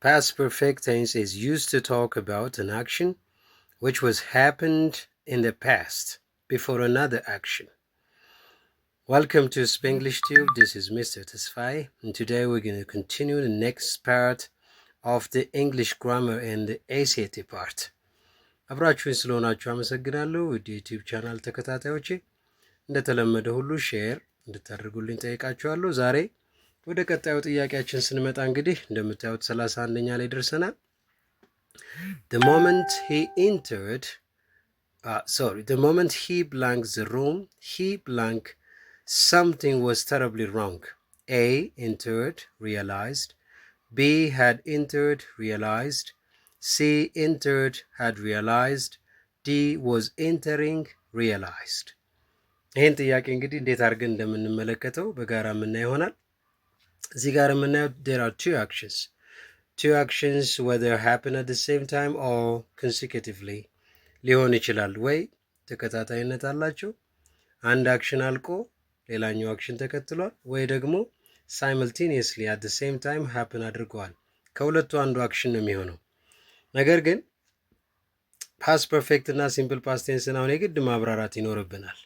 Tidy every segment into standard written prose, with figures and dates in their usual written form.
Past perfect tense is used to talk about an action which was happened in the past before another action. Welcome to Spanglish Tube. This is Mr. Tesfai, and today we're going to continue the next part of the English grammar and the ACT part. አብራችሁን ስለሆናችሁ አመሰግናለሁ። ውድ ዩቲዩብ ቻናል ተከታታዮቼ እንደተለመደ ሁሉ ሼር እንድታደርጉልኝ ጠይቃችኋለሁ። ዛሬ ወደ ቀጣዩ ጥያቄያችን ስንመጣ እንግዲህ እንደምታዩት 31ኛ ላይ ደርሰናል። The moment he blank the room, he blank something was terribly wrong. A entered, realized. B had entered, realized. C entered, had realized. D was entering, realized. ይህን ጥያቄ እንግዲህ እንዴት አድርገን እንደምንመለከተው በጋራ የምናየው ይሆናል። እዚህ ጋር የምናየው there are two actions whether happen at the same time or consecutively ሊሆን ይችላል። ወይ ተከታታይነት አላቸው፣ አንድ አክሽን አልቆ ሌላኛው አክሽን ተከትሏል፣ ወይ ደግሞ simultaneously at the same time happen አድርገዋል። ከሁለቱ አንዱ አክሽን ነው የሚሆነው። ነገር ግን ፓስት ፐርፌክት እና ሲምፕል ፓስት ቴንስን አሁን የግድ ማብራራት ይኖርብናል።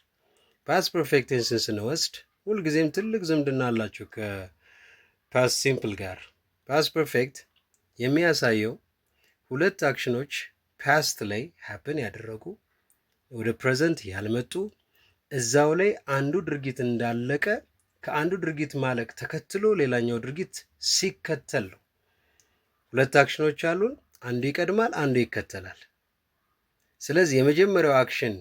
ፓስት ፐርፌክት ቴንስን ስንወስድ ሁልጊዜም ትልቅ ዝምድና አላቸው ከፓስት ሲምፕል ጋር። ፓስት ፐርፌክት የሚያሳየው ሁለት አክሽኖች ፓስት ላይ ሃፕን ያደረጉ ወደ ፕሬዘንት ያልመጡ እዛው ላይ አንዱ ድርጊት እንዳለቀ ከአንዱ ድርጊት ማለቅ ተከትሎ ሌላኛው ድርጊት ሲከተል ነው። ሁለት አክሽኖች አሉን፣ አንዱ ይቀድማል፣ አንዱ ይከተላል። ስለዚህ የመጀመሪያው አክሽን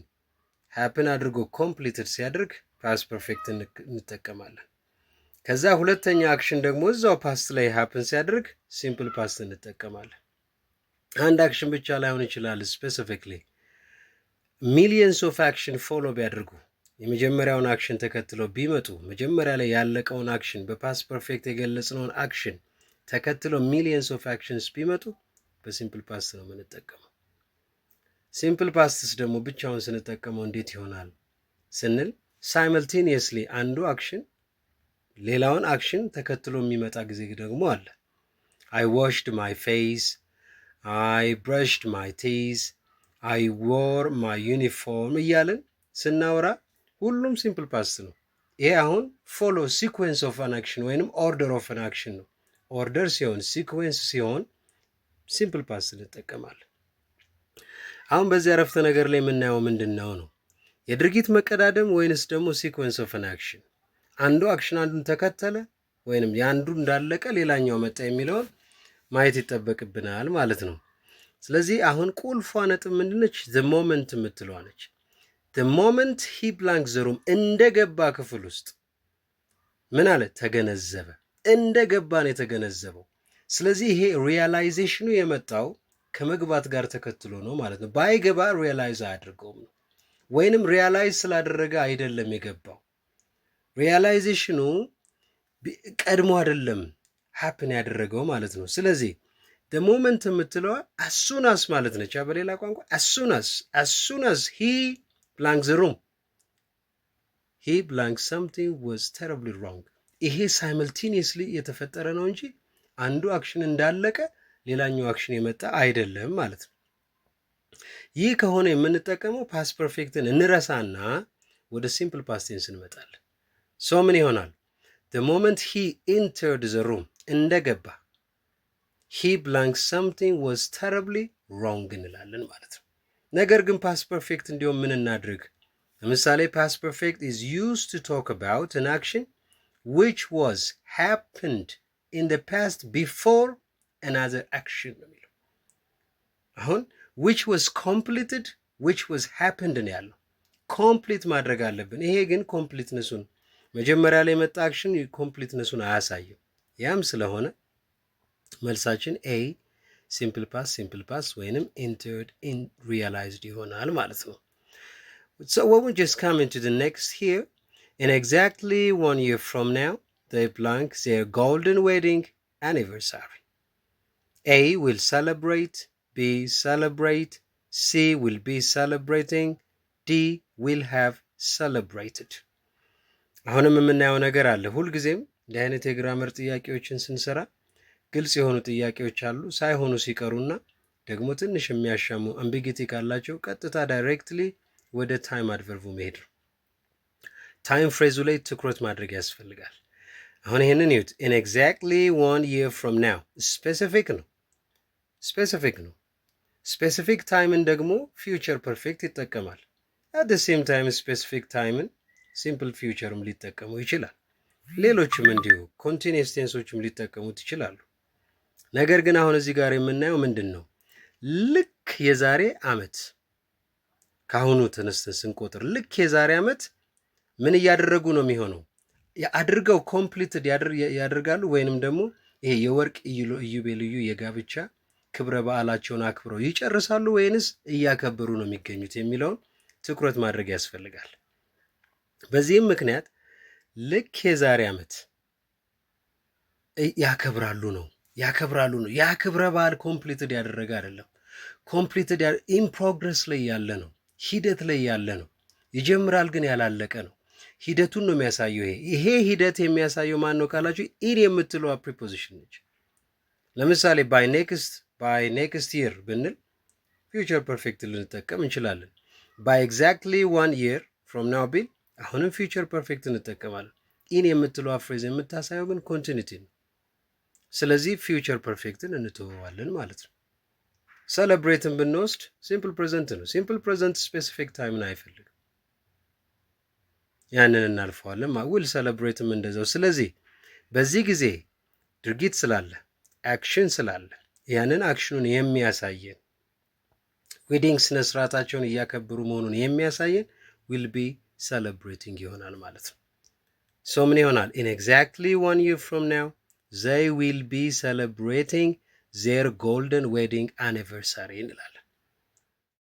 ሃፕን አድርጎ ኮምፕሊትድ ሲያደርግ ፓስት ፐርፌክት እንጠቀማለን። ከዛ ሁለተኛ አክሽን ደግሞ እዛው ፓስት ላይ ሃፕን ሲያደርግ ሲምፕል ፓስት እንጠቀማለን። አንድ አክሽን ብቻ ላይሆን ይችላል። ስፔሲፊክሊ ሚሊየንስ ኦፍ አክሽን ፎሎ ቢያደርጉ የመጀመሪያውን አክሽን ተከትለው ቢመጡ መጀመሪያ ላይ ያለቀውን አክሽን በፓስት ፐርፌክት የገለጽነውን አክሽን ተከትለው ሚሊየንስ ኦፍ አክሽንስ ቢመጡ በሲምፕል ፓስት ነው የምንጠቀመው። ሲምፕል ፓስትስ ደግሞ ብቻውን ስንጠቀመው እንዴት ይሆናል ስንል ሳይመልቴኒየስሊ አንዱ አክሽን ሌላውን አክሽን ተከትሎ የሚመጣ ጊዜ ደግሞ አለ። I washed my face, I brushed my teeth, I wore my uniform እያልን ስናወራ ሁሉም ሲምፕል ፓስት ነው። ይሄ አሁን ፎሎ ሲኩዌንስ ኦፍ አን አክሽን ወይንም ኦርደር ኦፍ አን አክሽን ነው። ኦርደር ሲሆን ሲኩዌንስ ሲሆን ሲምፕል ፓስት እንጠቀማለን። አሁን በዚህ አረፍተ ነገር ላይ የምናየው ምንድን ነው? የድርጊት መቀዳደም ወይንስ ደግሞ ሲኩዌንስ ኦፍ አን አክሽን? አንዱ አክሽን አንዱን ተከተለ ወይንም የአንዱ እንዳለቀ ሌላኛው መጣ የሚለውን ማየት ይጠበቅብናል ማለት ነው። ስለዚህ አሁን ቁልፏ ነጥብ ምንድነች? the moment የምትለዋ ነች። the moment he blank the room እንደገባ ክፍል ውስጥ ምን አለ? ተገነዘበ። እንደገባ ነው የተገነዘበው። ስለዚህ ይሄ ሪያላይዜሽኑ የመጣው ከመግባት ጋር ተከትሎ ነው ማለት ነው። ባይገባ ሪያላይዝ አያደርገውም ነው፣ ወይንም ሪያላይዝ ስላደረገ አይደለም የገባው። ሪያላይዜሽኑ ቀድሞ አይደለም ሃፕን ያደረገው ማለት ነው። ስለዚህ the moment የምትለዋ አሱናስ ማለት ነች። በሌላ ቋንቋ አሱናስ he blank the room, he blank something was terribly wrong። ይሄ ሳይመልቴኒየስሊ የተፈጠረ ነው እንጂ አንዱ አክሽን እንዳለቀ ሌላኛው አክሽን የመጣ አይደለም ማለት ነው። ይህ ከሆነ የምንጠቀመው ፓስት ፐርፌክትን እንረሳና ወደ ሲምፕል ፓስት ቴንስ እንመጣለን። ሶ ምን ይሆናል? the moment he entered the room እንደገባ he blank something was terribly wrong እንላለን ማለት ነው። ነገር ግን ፓስት ፐርፌክት እንዲሁም ምን እናድርግ? ለምሳሌ ፓስት ፐርፌክት is used to talk about an action which was happened in the past before another action ነው የሚለው። አሁን which was completed, which was happened ነው ያለው። ኮምፕሊት ማድረግ አለብን። ይሄ ግን ኮምፕሊትነሱን መጀመሪያ ላይ የመጣ አክሽን ኮምፕሊትነሱን አያሳየው። ያም ስለሆነ መልሳችን ኤ ሲምፕል ፓስ ወይንም entered in realized ይሆናል ማለት ነው። So what we just come into the next here, in exactly 1 year from now they blank their golden wedding anniversary. A will celebrate, B celebrate, C will be celebrating, D will have celebrated. አሁንም የምናየው ነገር አለ። ሁልጊዜም እንዲህ አይነት የግራመር ጥያቄዎችን ስንሰራ ግልጽ የሆኑ ጥያቄዎች አሉ ሳይሆኑ ሲቀሩና ደግሞ ትንሽ የሚያሻሙ አምቢጊቲ ካላቸው ቀጥታ ዳይሬክትሊ ወደ ታይም አድቨርቡ መሄድ ነው። ታይም ፍሬዙ ላይ ትኩረት ማድረግ ያስፈልጋል። አሁን ይሄንን ይዩት። in exactly 1 year from now ስፔሲፊክ ነው። ስፔሲፊክ ታይምን ደግሞ ፊውቸር ፐርፌክት ይጠቀማል። at the same time ስፔሲፊክ ታይምን ሲምፕል ፊውቸርም ሊጠቀሙ ይችላል። ሌሎችም እንዲሁ ኮንቲኒየስ ቴንሶችም ሊጠቀሙት ይችላሉ። ነገር ግን አሁን እዚህ ጋር የምናየው ምንድን ነው? ልክ የዛሬ ዓመት ካሁኑ ተነስተን ስንቆጥር ልክ የዛሬ ዓመት ምን እያደረጉ ነው የሚሆነው? አድርገው ኮምፕሊትድ ያደርጋሉ ወይንም ደግሞ ይሄ የወርቅ ኢዮቤልዩ የጋብቻ ክብረ በዓላቸውን አክብረው ይጨርሳሉ ወይንስ እያከበሩ ነው የሚገኙት የሚለውን ትኩረት ማድረግ ያስፈልጋል። በዚህም ምክንያት ልክ የዛሬ ዓመት ያከብራሉ ነው። ያ ክብረ በዓል ኮምፕሊትድ ያደረገ አይደለም። ኮምፕሊትድ ኢን ፕሮግረስ ላይ ያለ ነው። ሂደት ላይ ያለ ነው። ይጀምራል ግን ያላለቀ ነው። ሂደቱን ነው የሚያሳየው። ይሄ ሂደት የሚያሳየው ማን ነው ካላችሁ ኢን የምትለው ፕሪፖዚሽን ነች። ለምሳሌ ባይ ኔክስት ይር ብንል ፊውቸር ፐርፌክት ልንጠቀም እንችላለን። ባይ ኤግዛክትሊ 1 year ፍሮም ናው ቢል አሁንም ፊውቸር ፐርፌክት እንጠቀማለን። ኢን የምትለው ፍሬዝ የምታሳየው ግን ኮንቲኒቲ ነው። ስለዚህ ፊውቸር ፐርፌክትን እንተወዋለን ማለት ነው። ሰለብሬትን ብንወስድ ሲምፕል ፕሬዘንት ነው። ሲምፕል ፕሬዘንት ስፔሲፊክ ታይምን አይፈልግም። ያንን እናልፈዋለን። ዊል ሰለብሬትም እንደዛው። ስለዚህ በዚህ ጊዜ ድርጊት ስላለ አክሽን ስላለ ያንን አክሽኑን የሚያሳየን ዌዲንግ ስነ ስርዓታቸውን እያከበሩ መሆኑን የሚያሳየን ዊል ቢ ሰለብሬቲንግ ይሆናል ማለት ነው። ሶ ምን ይሆናል? ኢን ኤግዛክትሊ 1 year from now they will be celebrating their golden wedding anniversary እንላለን።